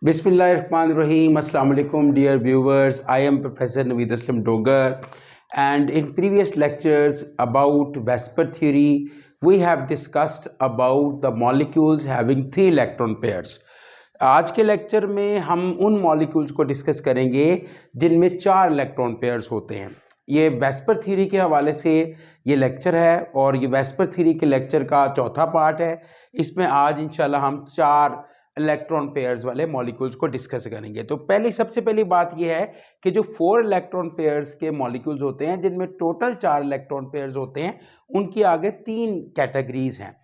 Bismillahirrahmanirrahim. Assalamu alaikum, dear viewers. I am Professor Naveed Aslam Dogar, and in previous lectures about Vesper theory, we have discussed about the molecules having 3 electron pairs. आज के lecture में हम उन molecules को discuss करेंगे जिनमें 4 electron pairs होते हैं। ये वेस्पर थ्योरी के हवाले से ये लेक्चर है और ये वेस्पर थ्योरी के लेक्चर का चौथा पार्ट है। इसमें आज इंशाल्लाह हम 4 इलेक्ट्रॉन पेयर्स वाले मॉलिक्यूल्स को डिस्कस करेंगे। तो सबसे पहली बात यह है कि जो 4 इलेक्ट्रॉन पेयर्स के मॉलिक्यूल्स होते हैं जिनमें टोटल 4 इलेक्ट्रॉन पेयर्स होते हैं, उनकी आगे 3 कैटेगरीज हैं।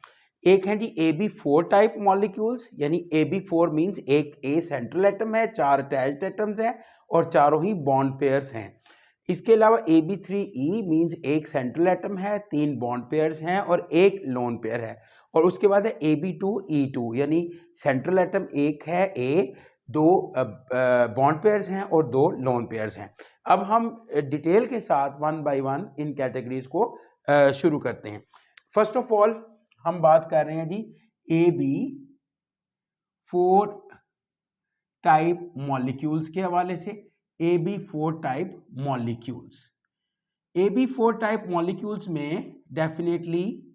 एक है जी AB4 टाइप मॉलिक्यूल्स, यानी AB4 मींस एक A सेंट्रल एटम है, 4 अटैच्ड एटम्स हैं और चारों ही बॉन्ड पेयर्स हैं। इसके अलावा AB3E मींस एक सेंट्रल एटम है, 3 बॉन्ड पेयर्स हैं और एक लोन पेयर है। और उसके बाद है AB2E2 यानी सेंट्रल एटम एक है A, 2 बॉन्ड पेयर्स हैं और 2 लोन पेयर्स हैं। अब हम डिटेल के साथ 1 बाय 1 इन कैटेगरीज को शुरू करते हैं। फर्स्ट ऑफ ऑल हम बात कर रहे हैं जी AB4 टाइप मॉलिक्यूल्स के हवाले से। AB4 type molecules, AB4 type molecules में डेफिनेटली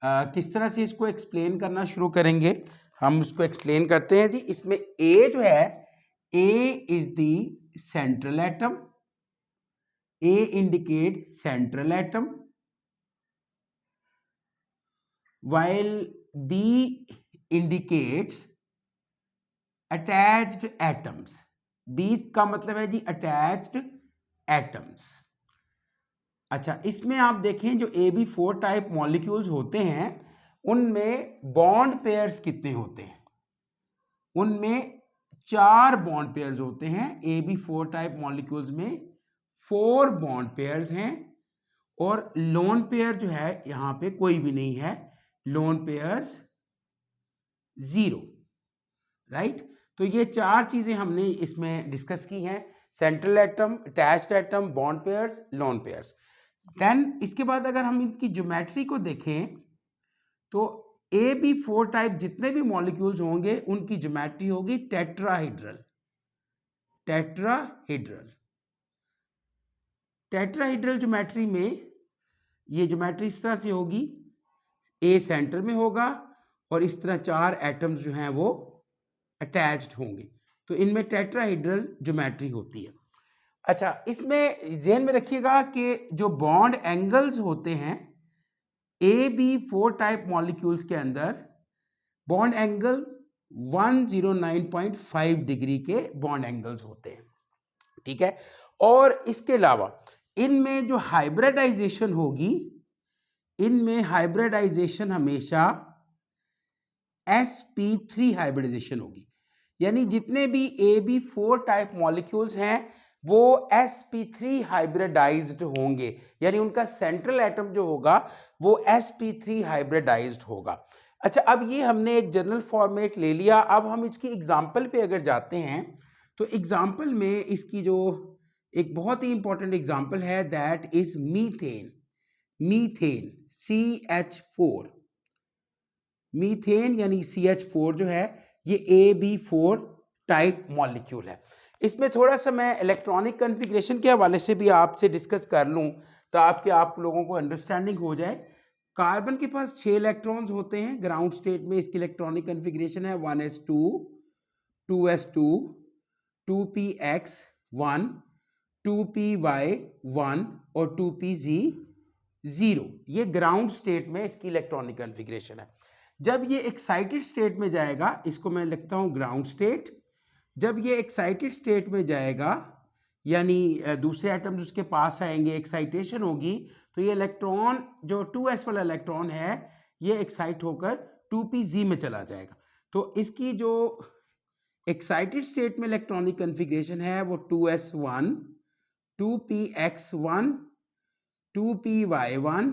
किस तरह से इसको एक्सप्लेन करना शुरू करेंगे, हम उसको एक्सप्लेन करते हैं जी। इसमें A जो है, A is the central atom, A indicate central atom, while B indicates attached atoms. B का मतलब है जी attached atoms। अच्छा, इसमें आप देखें जो AB4 टाइप मॉलिक्यूल्स होते हैं उनमें बॉन्ड पेयर्स कितने होते हैं? उनमें 4 बॉन्ड पेयर्स होते हैं। AB4 टाइप मॉलिक्यूल्स में 4 बॉन्ड पेयर्स हैं और लोन पेयर जो है यहां पे कोई भी नहीं है, लोन पेयर्स 0, राइट। तो ये 4 चीजें हमने इसमें डिस्कस की हैं, central atom, attached atom, bond pairs, lone pairs. Then इसके बाद अगर हम इनकी ज्योमेट्री को देखें तो AB4 टाइप जितने भी मॉलिक्यूल्स होंगे उनकी ज्योमेट्री होगी टेट्राहेड्रल। टेट्राहेड्रल टेट्राहेड्रल ज्योमेट्री में ये ज्योमेट्री इस तरह से होगी, A सेंटर में होगा और इस तरह 4 एटम्स जो हैं वो अटैच्ड होंगे, तो इनमें टेट्राहेड्रल ज्योमेट्री होती है। अच्छा, इसमें ध्यान में रखिएगा कि जो बॉन्ड एंगल्स होते हैं AB4 टाइप मॉलिक्यूल्स के अंदर बॉन्ड एंगल 109.5 डिग्री के बॉन्ड एंगल्स होते हैं, ठीक है। और इसके अलावा इनमें जो हाइब्रिडाइजेशन होगी, इनमें हाइब्रिडाइजेशन हमेशा sp3 हाइब्रिडाइजेशन होगी, यानी जितने भी AB4 टाइप मॉलिक्यूल्स हैं वो sp3 हाइब्रिडाइज्ड होंगे, यानी उनका सेंट्रल एटम जो होगा वो sp3 हाइब्रिडाइज्ड होगा। अच्छा, अब ये हमने एक जनरल फॉर्मेट ले लिया। अब हम इसकी एग्जांपल पे अगर जाते हैं तो एग्जांपल में इसकी जो एक बहुत ही इंपॉर्टेंट एग्जांपल है that is methane. Methane CH4, methane यानी CH4 जो है ये AB4 टाइप मॉलिक्यूल है। इसमें थोड़ा सा मैं इलेक्ट्रॉनिक कॉन्फ़िगरेशन के हवाले से भी आपसे डिस्कस कर लूं ताकि आप लोगों को अंडरस्टैंडिंग हो जाए। कार्बन के पास 6 इलेक्ट्रॉन्स होते हैं ग्राउंड स्टेट में। इसकी इलेक्ट्रॉनिक कॉन्फ़िगरेशन है 1s2, 2s2, 2px1, 2py1 और 2pz0। ये ग्राउंड स्टेट में इसकी इलेक्ट्रॉनिक कॉन्फ़िगरेशन है। जब ये एक्साइटेड स्टेट में जाएगा, इसको मैं लिखता हूं ग्राउंड स्टेट। जब ये एक्साइटेड स्टेट में जाएगा यानी दूसरे एटम्स उसके पास आएंगे, एक्साइटेशन होगी, तो ये इलेक्ट्रॉन जो 2s वाला इलेक्ट्रॉन है ये एक्साइट होकर 2pz में चला जाएगा। तो इसकी जो एक्साइटेड स्टेट में इलेक्ट्रॉनिक कॉन्फ़िगरेशन है वो 2s1, 2px1, 2py1,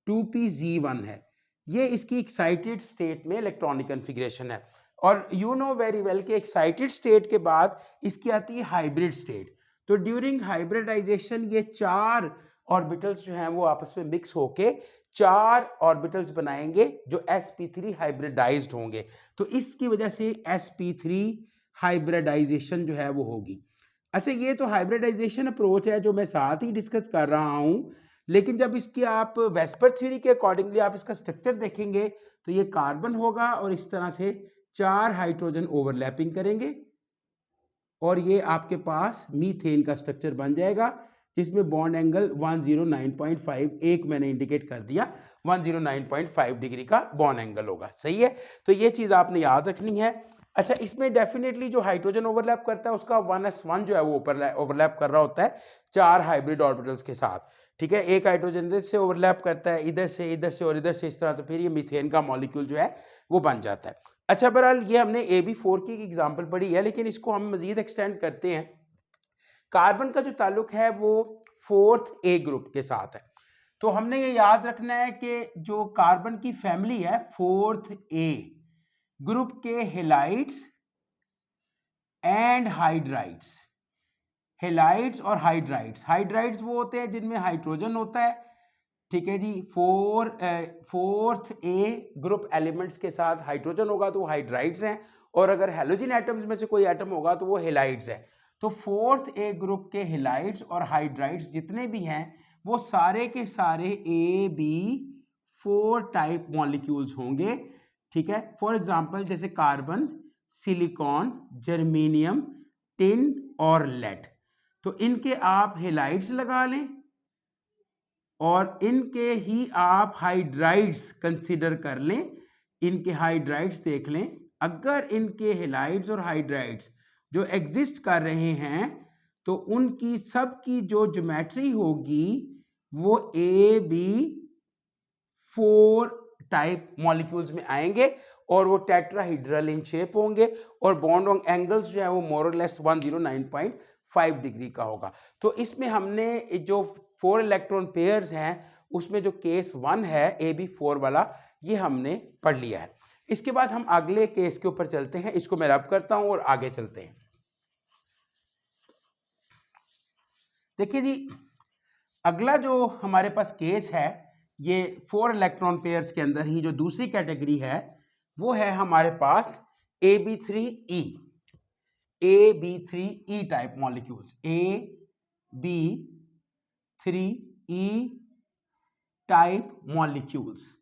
2pz1 है। ये इसकी एक्साइटेड स्टेट में इलेक्ट्रॉनिक कॉन्फ़िगरेशन है। और यू नो वेरी वेल कि एक्साइटेड स्टेट के बाद इसकी आती है हाइब्रिड स्टेट। तो ड्यूरिंग हाइब्रिडाइजेशन ये 4 ऑर्बिटल्स जो हैं वो आपस में मिक्स होके 4 ऑर्बिटल्स बनाएंगे जो sp3 हाइब्रिडाइज्ड होंगे। तो इसकी वजह से sp3 हाइब्रिडाइजेशन जो है वो होगी। अच्छा, ये तो हाइब्रिडाइजेशन अप्रोच है जो मैं साथ ही डिस्कस कर रहा हूँ, लेकिन जब इसकी आप वेस्पर थ्योरी के अकॉर्डिंगली आप इसका स्ट्रक्चर देखेंगे तो ये कार्बन होगा और इस तरह से 4 हाइड्रोजन ओवरलैपिंग करेंगे और ये आपके पास मीथेन का स्ट्रक्चर बन जाएगा, जिसमें बॉन्ड एंगल 109.5 एक मैंने इंडिकेट कर दिया 109.5 डिग्री का बॉन्ड एंगल होगा। सही है, तो ये चीज़ आपने याद रखनी है। अच्छा, इसमें डेफिनेटली जो हाइड्रोजन ओवरलैप करता है उसका 1s1 जो है वो ओवरलैप कर रहा होता है 4 हाइब्रिड ऑर्बिटल्स के साथ। ठीक है, एक हाइड्रोजन इधर से ओवरलैप करता है, इधर से और इधर से, इस तरह, तो फिर ये मीथेन का मॉलिक्यूल जो है वो बन जाता है। अच्छा, बहरहाल ये हमने AB4 की एग्जांपल पढ़ी है, लेकिन इसको हम मजीद एक्सटेंड करते हैं। कार्बन का जो ताल्लुक है वो 4th A ग्रुप के साथ है, तो हमने ये याद रखना है कि जो कार्बन की फैमिली है 4th A ग्रुप के हेलाइड्स एंड हाइड्राइड्स, हेलाइड्स और हाइड्राइड्स, हाइड्राइड्स वो होते हैं जिनमें हाइड्रोजन होता है। ठीक है जी, 4th A ग्रुप एलिमेंट्स के साथ हाइड्रोजन होगा तो वो हाइड्राइड्स हैं, और अगर हेलोजन एटम्स में से कोई एटम होगा तो वो हेलाइड्स है। तो 4th A ग्रुप के हेलाइड्स और हाइड्राइड्स जितने भी हैं वो सारे के सारे AB4 टाइप मॉलिक्यूल्स होंगे। ठीक है, फॉर एग्जांपल जैसे कार्बन, सिलिकॉन, जर्मेनियम, टिन और लेड, तो इनके आप हेलाइड्स लगा लें और इनके ही आप हाइड्राइड्स कंसीडर कर लें, इनके हाइड्राइड्स देख लें। अगर इनके हेलाइड्स और हाइड्राइड्स जो एग्जिस्ट कर रहे हैं तो उनकी सबकी जो ज्योमेट्री होगी वो AB4 टाइप मॉलिक्यूल्स में आएंगे और वो टेट्राहीड्रल इन शेप होंगे और बॉन्ड एंगल्स जो है वो मोर और लेस 109.5 डिग्री का होगा। तो इसमें हमने जो 4 इलेक्ट्रॉन पेयर्स हैं उसमें जो केस 1 है AB4 वाला, ये हमने पढ़ लिया है। इसके बाद हम अगले केस के ऊपर चलते हैं, इसको मैं रब करता हूं और आगे चलते हैं। देखिए जी, अगला जो हमारे पास केस है ये 4 इलेक्ट्रॉन पेयर्स के अंदर ही जो दूसरी कैटेगरी है वो है हमारे पास AB3E, AB3E type molecules, AB3E type molecules.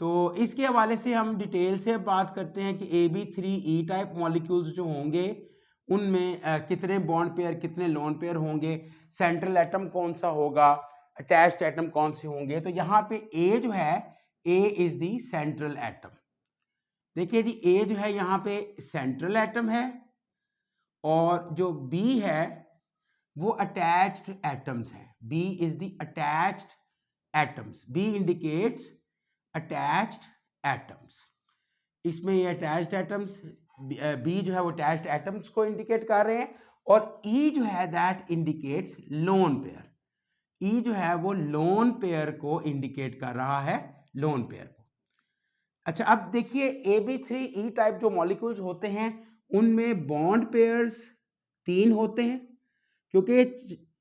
तो इसके हवाले से हम डिटेल से बात करते हैं कि AB3E टाइप मॉलिक्यूल्स जो होंगे उनमें कितने बॉन्ड पेयर, कितने लोन पेयर होंगे, सेंट्रल एटम कौन सा होगा, अटैच्ड एटम कौन से होंगे। तो यहाँ पे A जो है, A is the central atom. देखिए जी, A जो है यहाँ पे सेंट्रल एटम है और जो B है वो अटैच्ड एटम्स हैं। B is the attached atoms, B indicates attached atoms. इसमें ये अटैच्ड एटम्स, B जो है वो अटैच्ड एटम्स को इंडिकेट कर रहे हैं और E जो है that indicates lone pair. E जो है वो लोन पेयर को इंडिकेट कर रहा है, लोन पेयर को। अच्छा, अब देखिए AB3E टाइप जो मॉलिक्यूल्स होते हैं उनमें बॉन्ड पेयर्स 3 होते हैं, क्योंकि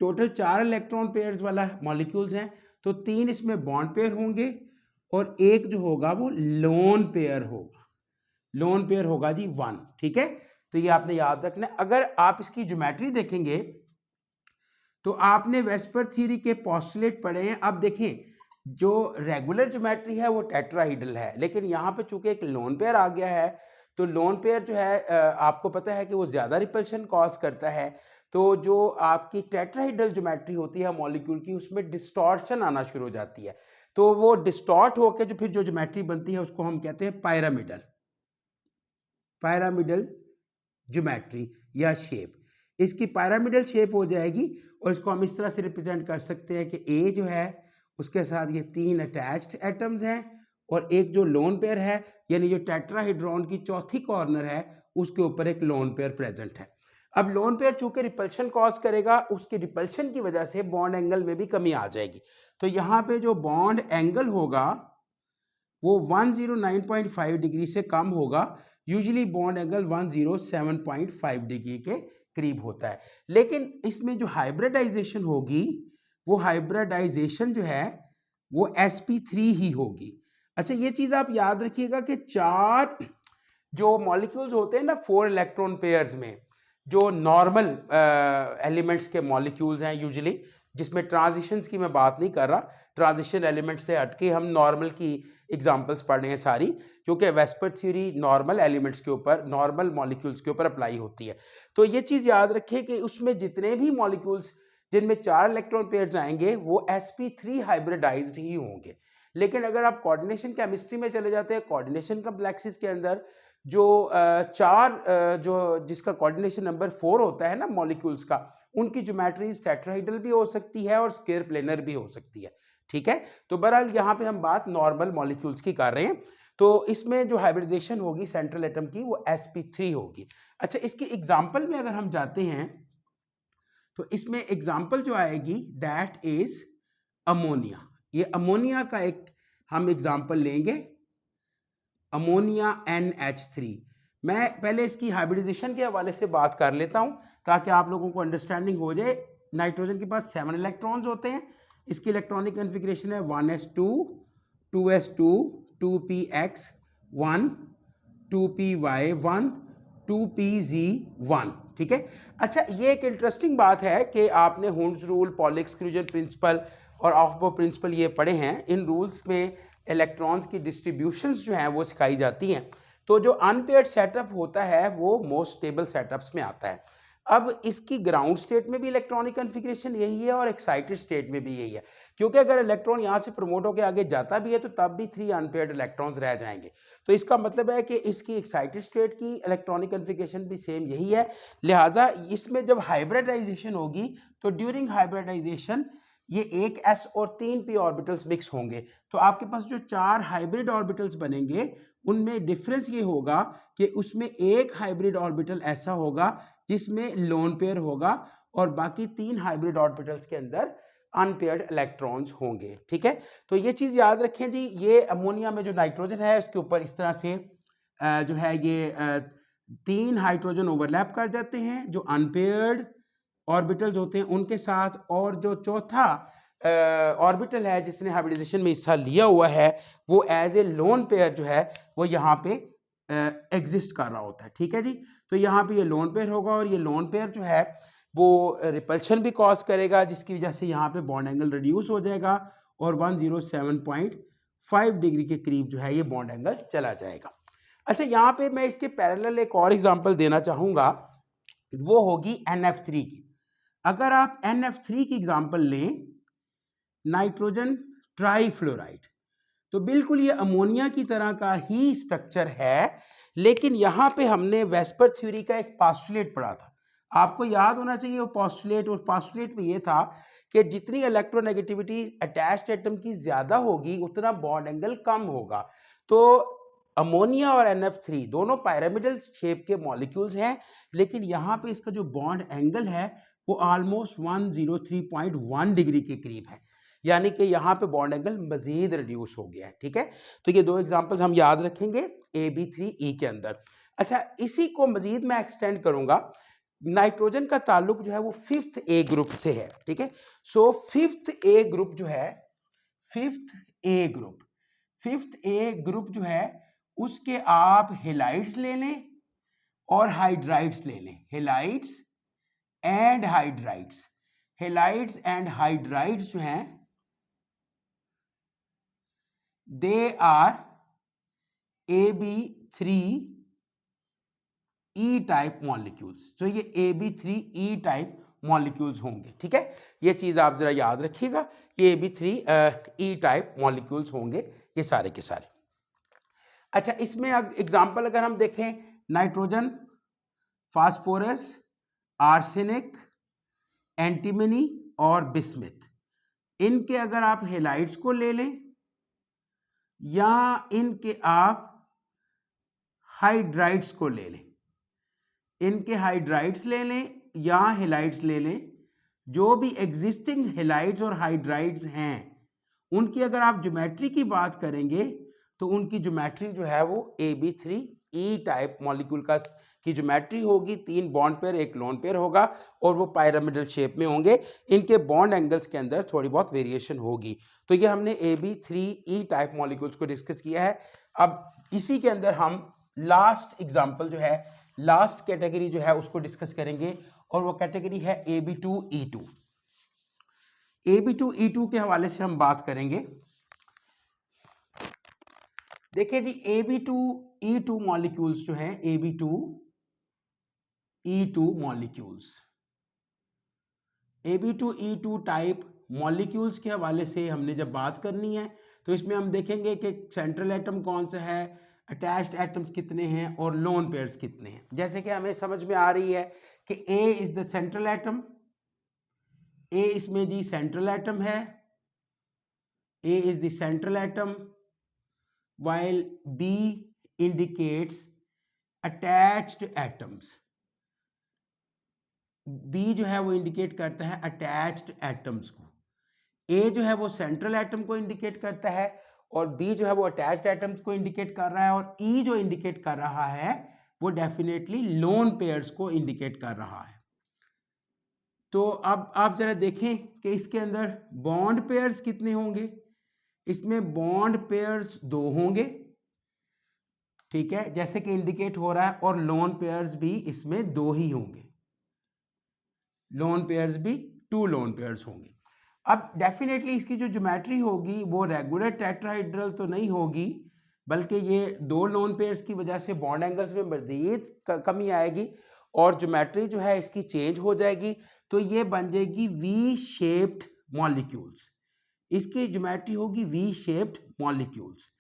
टोटल 4 इलेक्ट्रॉन पेयर्स वाला मॉलिक्यूल्स हैं तो 3 इसमें बॉन्ड पेयर होंगे और एक जो होगा वो लोन पेयर होगा। लोन पेयर होगा जी 1। ठीक है, तो ये आपने याद रखना है। अगर आप इसकी ज्योमेट्री देखेंगे तो आपने वेस्पर थ्योरी के पोस्टुलेट पढ़े हैं। अब देखें, जो रेगुलर ज्योमेट्री है वो टेट्राहीड्रल है, लेकिन यहाँ पे चूंकि एक लोन पेयर आ गया है तो लोन पेयर जो है आपको पता है कि वो ज्यादा रिपल्शन कॉज करता है। तो जो आपकी टेट्राहीड्रल ज्योमेट्री होती है मॉलिक्यूल की उसमें डिस्टॉर्शन आना शुरू हो जाती है, तो वो डिस्टॉर्ट होकर जो फिर जो ज्योमेट्री बनती है उसको हम कहते हैं पायरामिडल, पायरामिडल ज्योमेट्री या शेप। इसकी पायरामिडल शेप हो जाएगी और इसको हम इस तरह से रिप्रेजेंट कर सकते हैं कि A जो है उसके साथ ये 3 अटैच्ड एटम्स हैं और एक जो लोन पेयर है, यानी जो टेट्राहेड्रॉन की चौथी कॉर्नर है उसके ऊपर एक लोन पेयर प्रेजेंट है। अब लोन पेयर चूंकि रिपल्शन कॉज करेगा, उसकी रिपल्शन की वजह से बॉन्ड एंगल में भी कमी आ जाएगी। तो यहाँ पे जो बॉन्ड एंगल होगा वो 109.5 डिग्री से कम होगा। यूजुअली बॉन्ड एंगल 107.5 डिग्री के करीब होता है। लेकिन इसमें जो हाइब्रिडाइजेशन होगी वो हाइब्रिडाइजेशन जो है वो sp3 ही होगी। अच्छा, ये चीज आप याद रखिएगा कि 4 जो मॉलिक्यूल्स होते हैं ना 4 इलेक्ट्रॉन पेयर्स में, जो नॉर्मल एलिमेंट्स के मॉलिक्यूल्स हैं यूजुअली, जिसमें ट्रांजिशंस की मैं बात नहीं कर रहा, ट्रांजिशन एलिमेंट से हटके हम नॉर्मल की एग्जांपल्स पढ़ रहे हैं सारी, क्योंकि वेस्पर थ्योरी नॉर्मल एलिमेंट्स के ऊपर, नॉर्मल मॉलिक्यूल्स के ऊपर अप्लाई होती है। तो ये चीज़ याद रखें कि उसमें जितने भी मॉलिक्यूल्स जिनमें 4 इलेक्ट्रॉन पेयर्स आएंगे वो sp3 हाइब्रिडाइज्ड ही होंगे। लेकिन अगर आप कोऑर्डिनेशन केमिस्ट्री में चले जाते हैं, कोऑर्डिनेशन कॉम्प्लेक्सेस के अंदर जो जो जिसका कोऑर्डिनेशन नंबर 4 होता है ना मॉलिक्यूल्स का, उनकी ज्योमेट्रीज टेट्राहेड्रल भी हो सकती है और स्क्वायर प्लेनर भी हो सकती है। ठीक है, तो बहरहाल यहाँ पे हम बात नॉर्मल मॉलिक्यूल्स की कर रहे हैं। तो इसमें जो हाइब्रिडाइजेशन होगी सेंट्रल एटम की वो sp3 होगी। अच्छा, इसकी एग्जांपल में अगर हम जाते हैं तो इसमें एग्जांपल जो आएगी दैट इज अमोनिया। ये अमोनिया का एक हम एग्जांपल लेंगे, अमोनिया NH3। मैं पहले इसकी हाइब्रिडाइजेशन के हवाले से बात कर लेता हूं ताकि आप लोगों को अंडरस्टैंडिंग हो जाए। नाइट्रोजन के पास 7 इलेक्ट्रॉन्स होते हैं। इसकी इलेक्ट्रॉनिक कन्फिग्रेशन है 1s2 2s2 2px 1 2py1 2pz1। ठीक है। अच्छा, ये एक इंटरेस्टिंग बात है कि आपने Hund's rule, poly exclusion principle और ऑफबो प्रिंसिपल ये पढ़े हैं। इन रूल्स में इलेक्ट्रॉन्स की डिस्ट्रीब्यूशंस जो हैं वो सिखाई जाती हैं। तो जो अनपेयर्ड सेटअप होता है वो मोस्ट स्टेबल सेटअप्स में आता है। अब इसकी ग्राउंड स्टेट में भी इलेक्ट्रॉनिक कन्फिग्रेशन यही है और एक्साइटेड स्टेट में भी यही है, क्योंकि अगर इलेक्ट्रॉन यहाँ से प्रमोट होकर आगे जाता भी है तो तब भी 3 अनपेयर्ड इलेक्ट्रॉन्स रह जाएंगे। तो इसका मतलब है कि इसकी एक्साइटेड स्टेट की इलेक्ट्रॉनिक कन्फिग्रेशन भी सेम यही है। लिहाजा इसमें जब हाइब्रिडाइजेशन होगी तो ड्यूरिंग हाइब्रिडाइजेशन ये एक s और 3 p ऑर्बिटल्स मिक्स होंगे। तो आपके पास जो 4 हाइब्रिड ऑर्बिटल्स बनेंगे उनमें डिफरेंस ये होगा कि उसमें एक हाइब्रिड ऑर्बिटल ऐसा होगा जिसमें लोन पेयर होगा और बाकी 3 हाइब्रिड ऑर्बिटल्स के अंदर अनपेयर्ड इलेक्ट्रॉन्स होंगे। ठीक है, तो ये चीज़ याद रखें जी। ये अमोनिया में जो नाइट्रोजन है उसके ऊपर इस तरह से जो है ये 3 हाइड्रोजन ओवरलैप कर जाते हैं जो अनपेयर्ड ऑर्बिटल्स होते हैं उनके साथ, और जो चौथा ऑर्बिटल है जिसने हाइब्रिडाइजेशन में हिस्सा लिया हुआ है वो एज ए लोन पेयर जो है वो यहाँ पे एग्जिस्ट कर रहा होता है। ठीक है जी, तो यहाँ पे ये लोन पेयर होगा और ये लोन पेयर जो है वो रिपल्शन भी कॉज करेगा, जिसकी वजह से यहाँ पे बॉन्ड एंगल रिड्यूस हो जाएगा और 107.5 डिग्री के करीब जो है ये बॉन्ड एंगल चला जाएगा। अच्छा, यहाँ पे मैं इसके पैरेलल एक और एग्जांपल देना चाहूँगा, वो होगी NF3 की। अगर आप NF3 की एग्जांपल लें, नाइट्रोजन ट्राईफ्लोराइड, तो बिल्कुल ये अमोनिया की तरह का ही स्ट्रक्चर है, लेकिन यहाँ पे हमने वेस्पर थ्योरी का एक पोस्टुलेट पढ़ा था। आपको याद होना चाहिए वो पोस्टुलेट। उस पोस्टुलेट में ये था कि जितनी इलेक्ट्रोनेगेटिविटी अटैच्ड एटम की ज्यादा होगी उतना बॉन्ड एंगल कम होगा। तो अमोनिया और NF3 दोनों पिरामिडल शेप के मॉलिक्यूल्स हैं, लेकिन यहाँ पे इसका जो बॉन्ड एंगल है वो ऑलमोस्ट 103.1 डिग्री के करीब है, यानी कि यहाँ पे बॉन्ड एंगल मजीद रिड्यूस हो गया है। ठीक है, तो ये दो एग्जांपल्स हम याद रखेंगे AB3E के अंदर। अच्छा, इसी को मजीद मैं एक्सटेंड करूंगा। नाइट्रोजन का ताल्लुक जो है वो 5th A ग्रुप से है। ठीक है, सो 5th A ग्रुप जो है, 5th A ग्रुप जो है उसके आप हेलाइड्स ले लें और हाइड्राइड्स ले लें। Halides and hydrides, halides and hydrides जो हैं they are AB3E type molecules. तो ये AB3E टाइप मॉलिक्यूल्स होंगे। ठीक है, ये चीज आप जरा याद रखिएगा, ये AB3E टाइप मॉलिक्यूल्स होंगे ये सारे के सारे। अच्छा, इसमें एग्जांपल अगर हम देखें, नाइट्रोजन, फास्फोरस, आर्सेनिक, एंटीमनी और बिस्मिथ, इनके अगर आप हेलाइड्स को ले लें या इनके आप हाइड्राइड्स को ले लें, इनके हाइड्राइड्स ले लें या हेलाइड्स ले लें, जो भी एग्जिस्टिंग हेलाइड्स और हाइड्राइड्स हैं उनकी अगर आप ज्योमेट्री की बात करेंगे तो उनकी ज्योमेट्री जो है वो AB3E टाइप मॉलिक्यूल की ज्योमेट्री होगी। 3 बॉन्ड पेयर, एक लोन पेयर होगा और वो पिरामिडल शेप में होंगे। इनके बॉन्ड एंगल्स के अंदर थोड़ी बहुत वेरिएशन होगी। तो ये हमने AB3E टाइप मॉलिक्यूल्स को डिस्कस किया है। अब इसी के अंदर हम लास्ट एग्जाम्पल जो है, लास्ट कैटेगरी जो है उसको डिस्कस करेंगे और वो कैटेगरी है AB2E2। AB2E2 के हवाले से हम बात करेंगे। देखिए जी, AB2E2 मॉलिक्यूल्स जो है, AB2E2 molecules, AB2E2 type molecules के हवाले से हमने जब बात करनी है तो इसमें हम देखेंगे कि सेंट्रल एटम कौन सा है, अटैच्ड एटम्स कितने हैं और लोन पेयर्स कितने हैं। जैसे कि हमें समझ में आ रही है कि A is the central atom, A इसमें जी सेंट्रल एटम है, A is the central atom, while B indicates attached atoms. B जो है वो इंडिकेट करता है अटैच्ड एटम्स को, A जो है वो सेंट्रल एटम को इंडिकेट करता है और B जो है वो अटैच्ड एटम्स को इंडिकेट कर रहा है, और E जो इंडिकेट कर रहा है वो डेफिनेटली लोन पेयर्स को इंडिकेट कर रहा है। तो अब आप जरा देखें कि इसके अंदर बॉन्ड पेयर्स कितने होंगे। इसमें बॉन्ड पेयर्स 2 होंगे, ठीक है, जैसे कि इंडिकेट हो रहा है, और लोन पेयर्स भी इसमें 2 ही होंगे, लोन पेयर्स भी 2 लोन पेयर्स होंगे। अब डेफिनेटली इसकी जो ज्योमेट्री होगी वो रेगुलर टेट्राहेड्रल तो नहीं होगी, बल्कि ये 2 लोन पेयर्स की वजह से बॉन्ड एंगल्स में मज़ीद कमी आएगी और ज्योमेट्री जो है इसकी चेंज हो जाएगी, तो ये बन जाएगी वी शेप्ड मॉलिक्यूल्स। इसकी ज्योमेट्री होगी वी शेप्ड मॉलिक्यूल्स।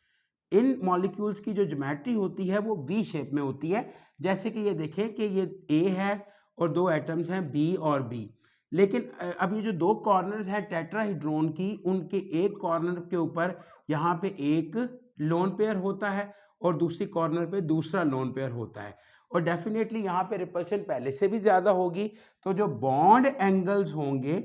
इन मॉलिक्यूल्स की जो ज्योमेट्री होती है वो वी शेप में होती है। जैसे कि ये देखें कि ये ए है और 2 एटम्स हैं बी और बी, लेकिन अब ये जो 2 कॉर्नर्स हैं टेट्राहेड्रॉन की, उनके एक कॉर्नर के ऊपर यहाँ पे एक लोन पेयर होता है और दूसरी कॉर्नर पे दूसरा लोन पेयर होता है, और डेफिनेटली यहाँ पे रिपल्शन पहले से भी ज़्यादा होगी, तो जो बॉन्ड एंगल्स होंगे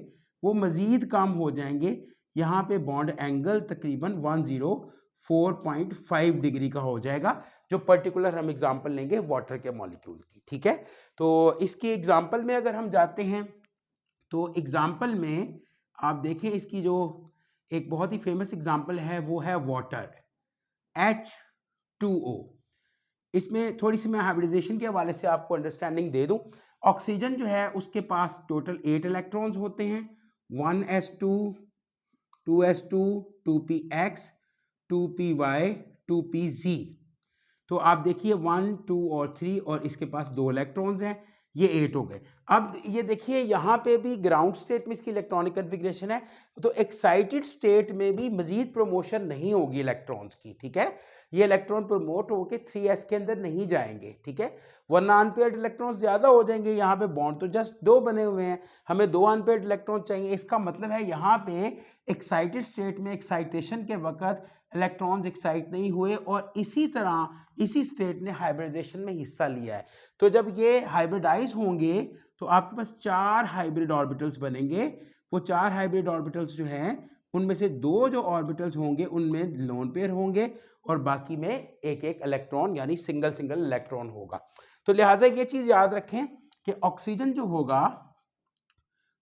वो मज़ीद कम हो जाएंगे। यहाँ पे बॉन्ड एंगल तकरीबन 104.5 डिग्री का हो जाएगा, जो पर्टिकुलर हम एग्जांपल लेंगे वाटर के मॉलिक्यूल की, ठीक है। तो इसकी एग्जांपल में अगर हम जाते हैं तो एग्जांपल में आप देखें, इसकी जो एक बहुत ही फेमस एग्जांपल है वो है वाटर, H2O। इसमें थोड़ी सी मैं हाइब्रिडाइजेशन के हवाले से आपको अंडरस्टैंडिंग दे दूं। ऑक्सीजन जो है उसके पास टोटल 8 इलेक्ट्रॉन्स होते हैं, 1s2, 2s2, 2px, 2py, 2pz। तो आप देखिए 1, 2 और 3, और इसके पास 2 इलेक्ट्रॉन्स हैं, ये 8 हो गए। अब ये देखिए यहाँ पे भी ग्राउंड स्टेट में इसकी इलेक्ट्रॉनिक कन्फिग्रेशन है, तो एक्साइटेड स्टेट में भी मजीद प्रमोशन नहीं होगी इलेक्ट्रॉन्स की, ठीक है। ये इलेक्ट्रॉन प्रमोट होकर 3s के अंदर नहीं जाएंगे, ठीक है, वरना अनपेयर्ड इलेक्ट्रॉन्स ज्यादा हो जाएंगे। यहाँ पे बॉन्ड तो जस्ट 2 बने हुए हैं, हमें 2 अनपेयर्ड इलेक्ट्रॉन चाहिए। इसका मतलब है यहाँ पे एक्साइटेड स्टेट में एक्साइटेशन के वक्त इलेक्ट्रॉन्स एक्साइट नहीं हुए, और इसी तरह इसी स्टेट ने हाइब्रिडाइजेशन में हिस्सा लिया है। तो जब ये हाइब्रिडाइज होंगे तो आपके पास 4 हाइब्रिड ऑर्बिटल्स बनेंगे। वो 4 हाइब्रिड ऑर्बिटल्स जो हैं उनमें से 2 जो ऑर्बिटल्स होंगे उनमें लोन पेयर होंगे और बाकी में एक एक इलेक्ट्रॉन यानी सिंगल सिंगल इलेक्ट्रॉन होगा। तो लिहाजा ये चीज याद रखें कि ऑक्सीजन जो होगा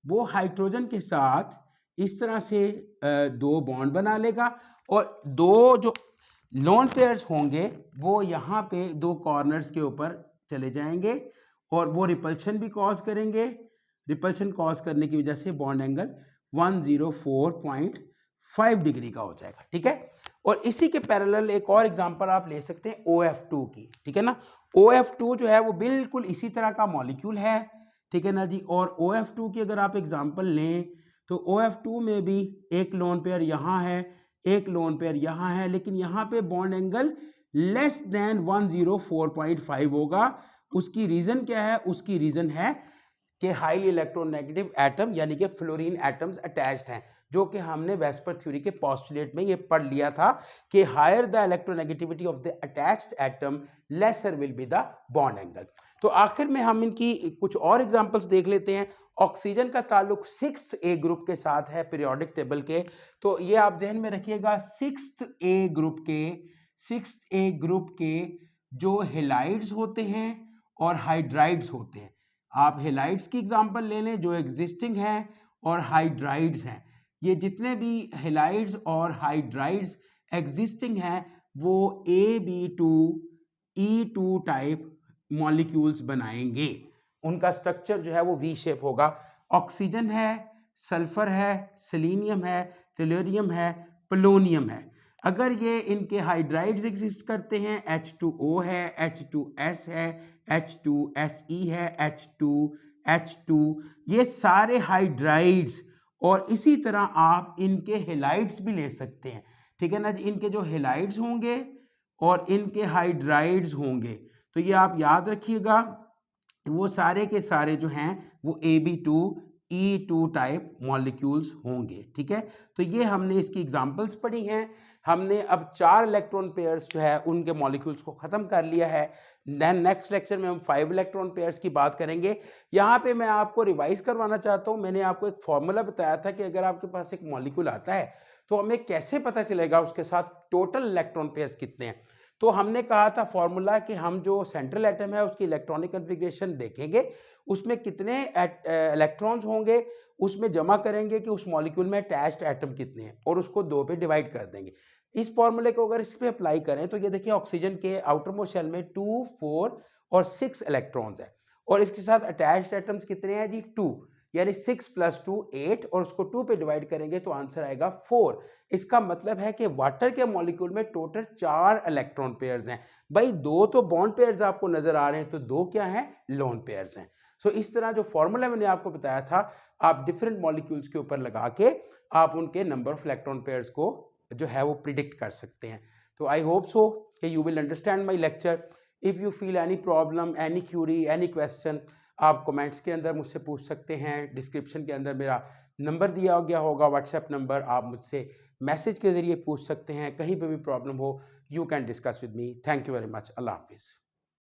वो हाइड्रोजन के साथ इस तरह से 2 बॉन्ड बना लेगा, और 2 जो लोन पेयर्स होंगे वो यहाँ पे 2 कॉर्नर्स के ऊपर चले जाएंगे और वो रिपल्शन भी कॉज करेंगे। रिपल्शन कॉज करने की वजह से बॉन्ड एंगल 104.5 डिग्री का हो जाएगा, ठीक है। और इसी के पैरेलल एक और एग्जांपल आप ले सकते हैं OF2 की, ठीक है ना। OF2 जो है वो बिल्कुल इसी तरह का मॉलिक्यूल है, ठीक है ना जी। और OF2 की अगर आप एग्जांपल लें तो OF2 में भी एक लोन पेयर यहाँ है, एक लोन पेयर यहाँ है, लेकिन यहाँ पे बॉन्ड एंगल लेस देन 104.5 होगा। उसकी रीजन क्या है? उसकी रीजन है कि हाई इलेक्ट्रोनेगेटिव एटम यानी कि फ्लोरीन एटम्स अटैच्ड हैं, जो कि हमने वेस्पर थ्योरी के पोस्टुलेट में ये पढ़ लिया था कि higher the electronegativity of the attached atom lesser will be the bond angle. तो आखिर में हम इनकी कुछ और एग्जांपल्स देख लेते हैं। ऑक्सीजन का ताल्लुक 6th ए ग्रुप के साथ है पीरियोडिक टेबल के, तो ये आप जहन में रखिएगा। 6th ए ग्रुप के जो हेलाइड्स होते हैं और हाइड्राइड्स होते हैं, आप हेलाइड्स की एग्जांपल ले लें जो एग्जिस्टिंग हैं और हाइड्राइड्स हैं। ये जितने भी हेलाइड्स और हाइड्राइड्स एग्जिस्टिंग हैं वो AB2 E2 टाइप मॉलिक्यूल्स बनाएंगे। उनका स्ट्रक्चर जो है वो वी शेप होगा। ऑक्सीजन है, सल्फर है, सेलेनियम है, टेलुरियम है, पोलोनियम है। अगर ये इनके हाइड्राइड्स एग्जिस्ट करते हैं, H2O है, H2S है, H2Se है, H2H2, ये सारे हाइड्राइड्स, और इसी तरह आप इनके हेलाइड्स भी ले सकते हैं, ठीक है ना जी। इनके जो हेलाइड्स होंगे और इनके हाइड्राइड्स होंगे, तो ये आप याद रखिएगा, वो सारे के सारे जो हैं वो Ab2E2 टाइप मॉलिक्यूल्स होंगे, ठीक है। तो ये हमने इसकी एग्जांपल्स पढ़ी हैं। हमने अब 4 इलेक्ट्रॉन पेयर्स जो है उनके मॉलिक्यूल्स को ख़त्म कर लिया है। देन नेक्स्ट लेक्चर में हम 5 इलेक्ट्रॉन पेयर्स की बात करेंगे। यहाँ पे मैं आपको रिवाइज करवाना चाहता हूँ, मैंने आपको एक फॉर्मूला बताया था कि अगर आपके पास एक मॉलिक्यूल आता है तो हमें कैसे पता चलेगा उसके साथ टोटल इलेक्ट्रॉन पेयर्स कितने हैं। तो हमने कहा था फॉर्मूला कि हम जो सेंट्रल एटम है उसकी इलेक्ट्रॉनिक कन्फिग्रेशन देखेंगे, उसमें कितने इलेक्ट्रॉन्स होंगे, उसमें जमा करेंगे कि उस मॉलिक्यूल में अटैच्ड एटम कितने हैं और उसको 2 पे डिवाइड कर देंगे। इस फॉर्मूले को अगर इस पे अप्लाई करें तो ये देखिए ऑक्सीजन के आउटर मोस्ट शेल में 2, 4 और 6 इलेक्ट्रॉन्स है, और इसके साथ अटैच्ड एटम्स कितने हैं जी 2, यानी 6 + 2 8, और उसको 2 पे डिवाइड करेंगे तो आंसर आएगा 4। इसका मतलब है कि वाटर के मॉलिक्यूल में टोटल 4 इलेक्ट्रॉन पेयर्स हैं। भाई 2 तो बॉन्ड पेयर्स आपको नजर आ रहे हैं, तो 2 क्या हैं, लोन पेयर्स हैं। सो इस तरह जो फॉर्मूला मैंने आपको बताया था, आप डिफरेंट मॉलिक्यूल्स के ऊपर लगा के आप उनके नंबर ऑफ इलेक्ट्रॉन पेयर्स को जो है वो प्रिडिक्ट कर सकते हैं। तो आई होप सो कि you will understand my lecture. If you feel any problem, any Curie, any question, आप कमेंट्स के अंदर मुझसे पूछ सकते हैं। डिस्क्रिप्शन के अंदर मेरा नंबर दिया गया होगा, व्हाट्सएप नंबर, आप मुझसे मैसेज के ज़रिए पूछ सकते हैं। कहीं पर भी प्रॉब्लम हो, you can discuss with me. Thank you very much. अल्लाह हाफिज़।